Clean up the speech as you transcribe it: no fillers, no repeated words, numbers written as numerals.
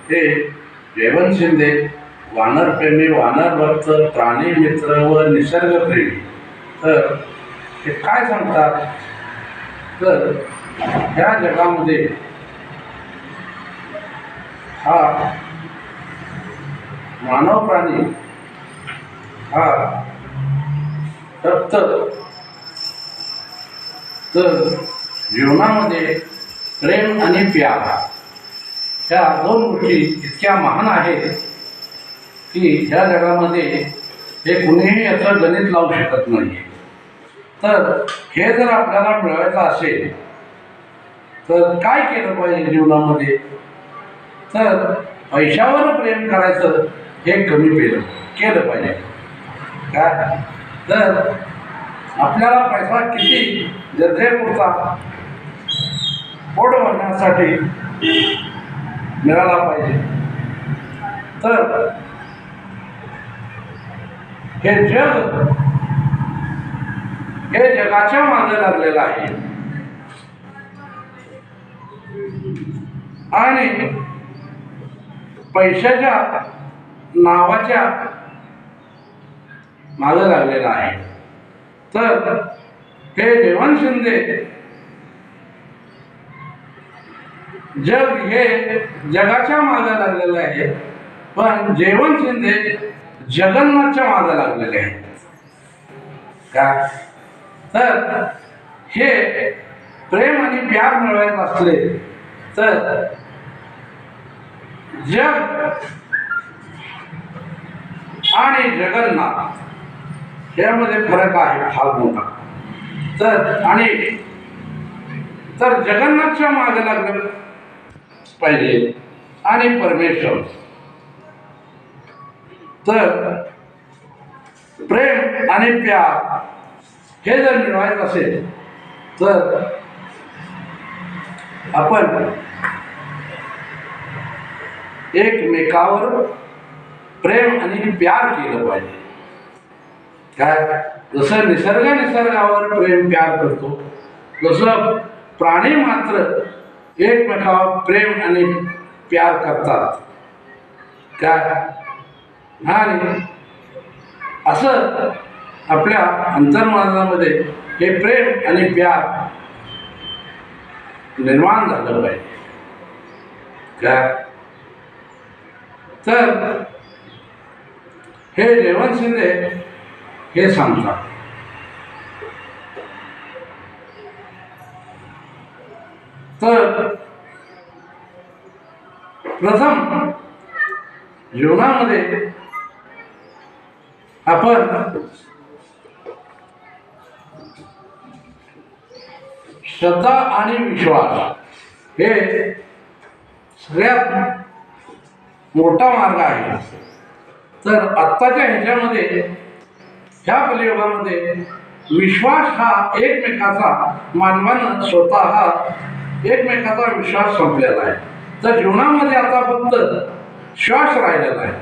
हे जयवंत शिंदे वानरप्रेमी, वानर भक्त, प्राणी मित्र व निसर्गप्रेमी. तर ते काय सांगतात, तर ह्या जगामध्ये हा मानव प्राणी हा फक्त तर जीवनामध्ये प्रेम आणि प्यार ह्या दोन गोष्टी इतक्या महान आहेत की ह्या जगामध्ये हे कुणीही याचं गणित लावू शकत नाही. तर हे जर आपल्याला मिळवायचं असेल तर काय केलं पाहिजे जीवनामध्ये, तर पैशावर प्रेम करायचं हे कमी केलं पाहिजे. काय तर आपल्याला पैसा किती गरजेपुरता पोट भरण्यासाठी मिळाला पाहिजे, तर हे जगाच्या मागे लागलेलं आहे आणि पैशाच्या नावाच्या मागे लागलेलं आहे. तर हे जयवंत शिंदे जग हे जगाच्या मागे लागलेलं आहे, पण जयवंत शिंदे जगन्नाथच्या मागे लागलेले आहेत. का तर हे प्रेम आणि प्यार मिळवायचं असले तर जग आणि जगन्नाथ यामध्ये फरक आहे फार मोठा. तर जगन्नाथच्या मागे लागलं पाहिजे आणि परमेश्वर. तर प्रेम आणि प्यार हे जर मिळवायचं असेल तर आपण एकमेकावर प्रेम आणि प्यार केलं पाहिजे. काय जसं निसर्गावर प्रेम प्यार करतो, तसं प्राणी मात्र एकमेकावर प्रेम आणि प्यार करतात. काय आणि असं आपल्या अंतर्मनामध्ये हे प्रेम आणि प्यार निर्माण झालं पाहिजे. काय तर हे जयवंत शिंदे हे सांगतात. तर प्रथम जीवनामध्ये आपण श्रद्धा आणि विश्वास हे सगळ्यात मोठा मार्ग आहे. तर आत्ताच्या ह्याच्यामध्ये ह्या कलियुगामध्ये विश्वास हा एकमेकाचा, मानवानं स्वतः एकमेकाचा विश्वास संपलेला आहे. तर जीवनामध्ये आता फक्त श्वास राहिलेला आहे.